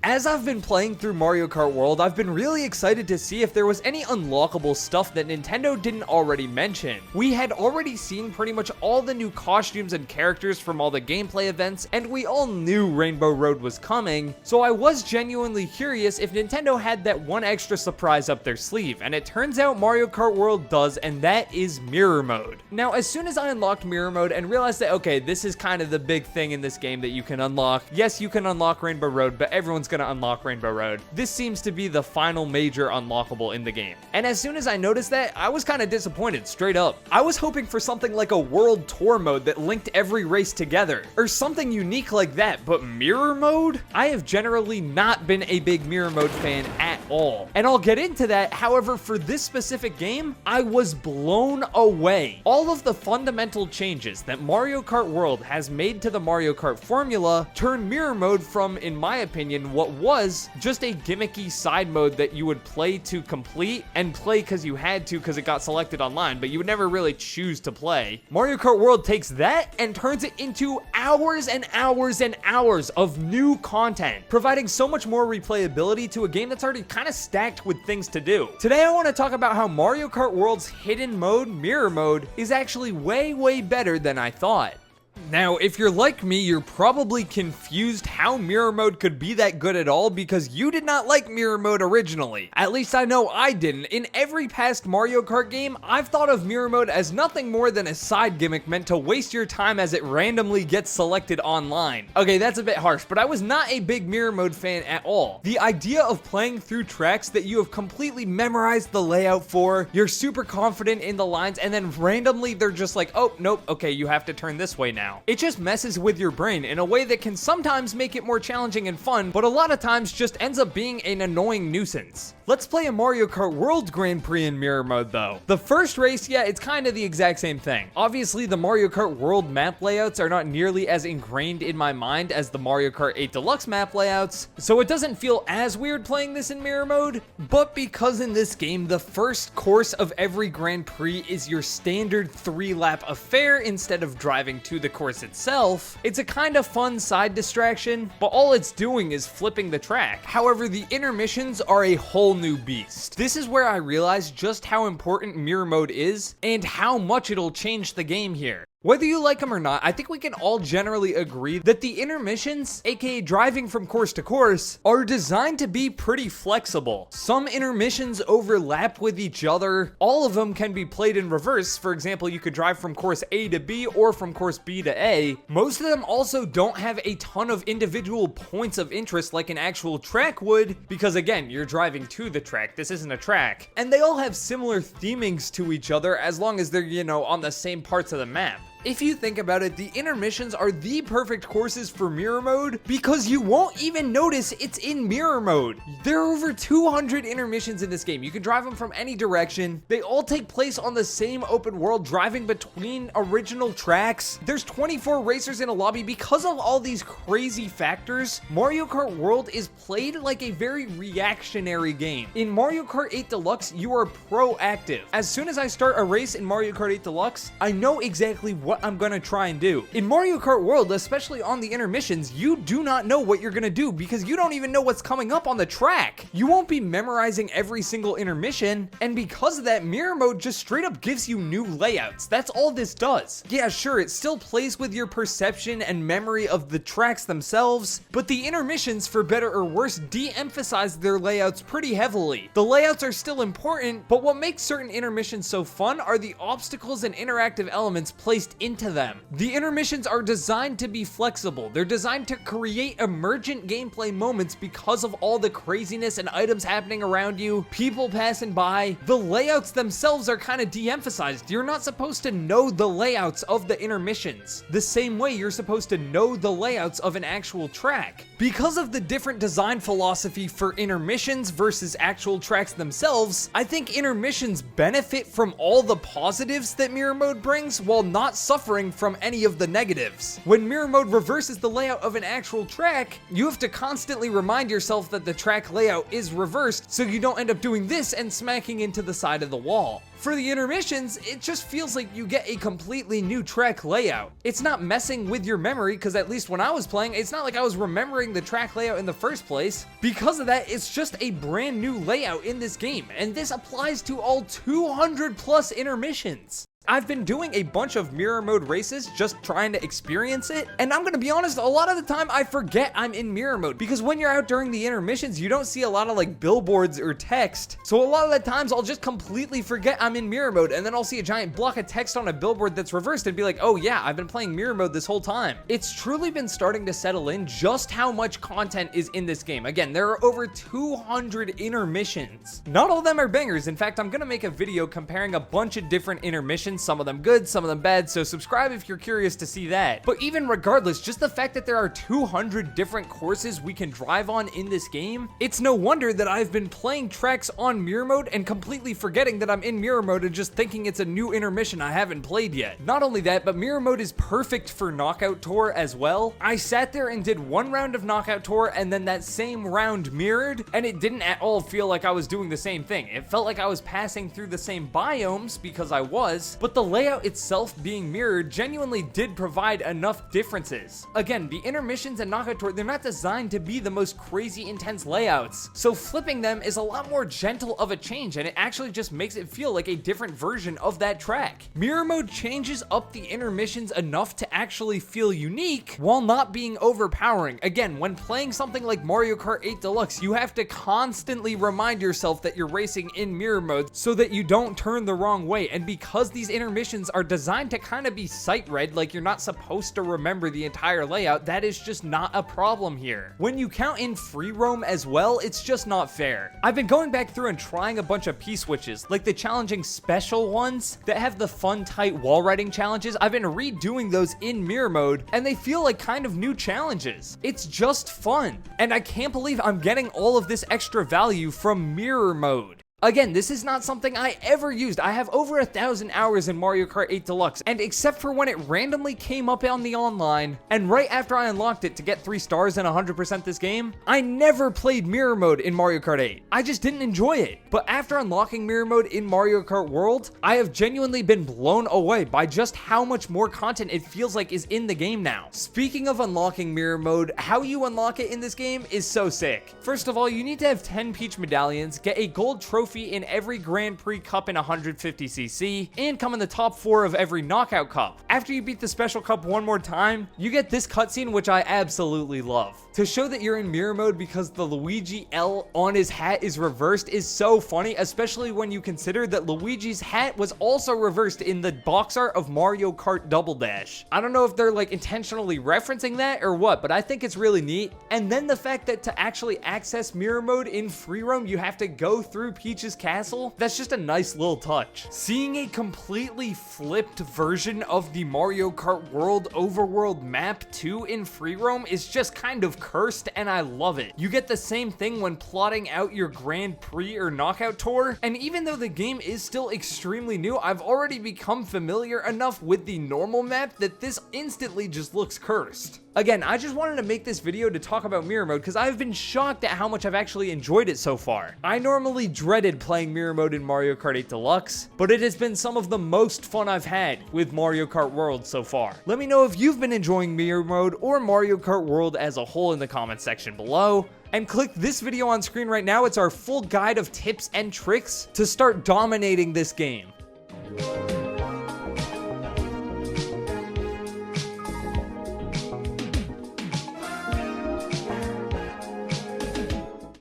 As I've been playing through Mario Kart World, I've been really excited to see if there was any unlockable stuff that Nintendo didn't already mention. We had already seen pretty much all the new costumes and characters from all the gameplay events, and we all knew Rainbow Road was coming, so I was genuinely curious if Nintendo had that one extra surprise up their sleeve, and it turns out Mario Kart World does, and that is Mirror Mode. Now, as soon as I unlocked Mirror Mode and realized that, okay, this is kind of the big thing in this game that you can unlock. Yes, you can unlock Rainbow Road, but everyone's gonna unlock Rainbow Road. This seems to be the final major unlockable in the game. And as soon as I noticed that, I was kind of disappointed, straight up. I was hoping for something like a World Tour mode that linked every race together, or something unique like that, but Mirror Mode? I have generally not been a big Mirror Mode fan at all. And I'll get into that, however, for this specific game, I was blown away. All of the fundamental changes that Mario Kart World has made to the Mario Kart formula turn Mirror Mode from, in my opinion, what was just a gimmicky side mode that you would play to complete and play because you had to because it got selected online, but you would never really choose to play. Mario Kart World takes that and turns it into hours and hours and hours of new content, providing so much more replayability to a game that's already kind of stacked with things to do. Today I want to talk about how Mario Kart World's hidden mode, Mirror Mode, is actually way better than I thought. Now, if you're like me, you're probably confused how Mirror Mode could be that good at all because you did not like Mirror Mode originally. At least I know I didn't. In every past Mario Kart game, I've thought of Mirror Mode as nothing more than a side gimmick meant to waste your time as it randomly gets selected online. Okay, that's a bit harsh, but I was not a big Mirror Mode fan at all. The idea of playing through tracks that you have completely memorized the layout for, you're super confident in the lines, and then randomly they're just like, oh, nope, okay, you have to turn this way now. It just messes with your brain in a way that can sometimes make it more challenging and fun, but a lot of times just ends up being an annoying nuisance. Let's play a Mario Kart World Grand Prix in Mirror Mode though. The first race, yeah, it's kind of the exact same thing. Obviously, the Mario Kart World map layouts are not nearly as ingrained in my mind as the Mario Kart 8 Deluxe map layouts, so it doesn't feel as weird playing this in Mirror Mode, but because in this game, the first course of every Grand Prix is your standard 3-lap affair instead of driving to the course itself, it's a kind of fun side distraction, but all it's doing is flipping the track. However, the intermissions are a whole new beast. This is where I realized just how important Mirror Mode is and how much it'll change the game here. Whether you like them or not, I think we can all generally agree that the intermissions, aka driving from course to course, are designed to be pretty flexible. Some intermissions overlap with each other. All of them can be played in reverse. For example, you could drive from course A to B or from course B to A. Most of them also don't have a ton of individual points of interest like an actual track would, because again, you're driving to the track. This isn't a track. And they all have similar themings to each other as long as they're, on the same parts of the map. If you think about it, the intermissions are the perfect courses for Mirror Mode because you won't even notice it's in Mirror Mode. There are over 200 intermissions in this game. You can drive them from any direction. They all take place on the same open world, driving between original tracks. There's 24 racers in a lobby. Because of all these crazy factors, Mario Kart World is played like a very reactionary game. In Mario Kart 8 Deluxe, you are proactive. As soon as I start a race in Mario Kart 8 Deluxe, I know exactly what I'm gonna try and do. In Mario Kart World, especially on the intermissions, you do not know what you're gonna do because you don't even know what's coming up on the track. You won't be memorizing every single intermission, and because of that, Mirror Mode just straight up gives you new layouts. That's all this does. Yeah, sure, it still plays with your perception and memory of the tracks themselves, but the intermissions, for better or worse, de-emphasize their layouts pretty heavily. The layouts are still important, but what makes certain intermissions so fun are the obstacles and interactive elements placed into them. The intermissions are designed to be flexible. They're designed to create emergent gameplay moments because of all the craziness and items happening around you, people passing by. The layouts themselves are kind of de-emphasized. You're not supposed to know the layouts of the intermissions the same way you're supposed to know the layouts of an actual track. Because of the different design philosophy for intermissions versus actual tracks themselves, I think intermissions benefit from all the positives that Mirror Mode brings while not suffering from any of the negatives. When Mirror Mode reverses the layout of an actual track, you have to constantly remind yourself that the track layout is reversed so you don't end up doing this and smacking into the side of the wall. For the intermissions, it just feels like you get a completely new track layout. It's not messing with your memory, because at least when I was playing, it's not like I was remembering the track layout in the first place. Because of that, it's just a brand new layout in this game, and this applies to all 200 plus intermissions. I've been doing a bunch of mirror mode races just trying to experience it, and I'm gonna be honest, a lot of the time I forget I'm in mirror mode, because when you're out during the intermissions, you don't see a lot of like billboards or text, so a lot of the times I'll just completely forget I'm in mirror mode, and then I'll see a giant block of text on a billboard that's reversed and be like, oh yeah, I've been playing mirror mode this whole time. It's truly been starting to settle in just how much content is in this game. Again, there are over 200 intermissions. Not all of them are bangers. In fact, I'm gonna make a video comparing a bunch of different intermissions, some of them good, some of them bad, so subscribe if you're curious to see that. But even regardless, just the fact that there are 200 different courses we can drive on in this game, it's no wonder that I've been playing tracks on mirror mode and completely forgetting that I'm in mirror mode and just thinking it's a new intermission I haven't played yet. Not only that, but mirror mode is perfect for Knockout Tour as well. I sat there and did one round of Knockout Tour and then that same round mirrored, and it didn't at all feel like I was doing the same thing. It felt like I was passing through the same biomes, because I was, but the layout itself being mirrored genuinely did provide enough differences. Again, the intermissions and Knockout Tour, they're not designed to be the most crazy intense layouts, so flipping them is a lot more gentle of a change, and it actually just makes it feel like a different version of that track. Mirror mode changes up the intermissions enough to actually feel unique while not being overpowering. Again, when playing something like Mario Kart 8 Deluxe, you have to constantly remind yourself that you're racing in mirror mode so that you don't turn the wrong way, and because these intermissions are designed to kind of be sight read, like you're not supposed to remember the entire layout, that is just not a problem here. When you count in free roam as well, it's just not fair. I've been going back through and trying a bunch of P-switches, like the challenging special ones that have the fun tight wall riding challenges. I've been redoing those in mirror mode, and they feel like kind of new challenges. It's just fun, and I can't believe I'm getting all of this extra value from mirror mode. Again, this is not something I ever used. I have over 1,000 hours in Mario Kart 8 Deluxe, and except for when it randomly came up on the online, and right after I unlocked it to get 3 stars and 100% this game, I never played mirror mode in Mario Kart 8. I just didn't enjoy it. But after unlocking mirror mode in Mario Kart World, I have genuinely been blown away by just how much more content it feels like is in the game now. Speaking of unlocking mirror mode, how you unlock it in this game is so sick. First of all, you need to have 10 Peach medallions, get a gold trophy in every Grand Prix Cup in 150cc, and come in the top 4 of every Knockout Cup. After you beat the Special Cup one more time, you get this cutscene, which I absolutely love. To show that you're in mirror mode because the Luigi L on his hat is reversed is so funny, especially when you consider that Luigi's hat was also reversed in the box art of Mario Kart Double Dash. I don't know if they're like intentionally referencing that or what, but I think it's really neat. And then the fact that to actually access mirror mode in free roam, you have to go through Peach's castle, that's just a nice little touch. Seeing a completely flipped version of the Mario Kart World overworld map 2 in free roam is just kind of cursed, and I love it. You get the same thing when plotting out your Grand Prix or Knockout Tour, and even though the game is still extremely new, I've already become familiar enough with the normal map that this instantly just looks cursed. Again, I just wanted to make this video to talk about mirror mode because I've been shocked at how much I've actually enjoyed it so far. I normally dreaded playing mirror mode in Mario Kart 8 Deluxe, but it has been some of the most fun I've had with Mario Kart World so far. Let me know if you've been enjoying mirror mode or Mario Kart World as a whole in the comments section below. And click this video on screen right now. It's our full guide of tips and tricks to start dominating this game.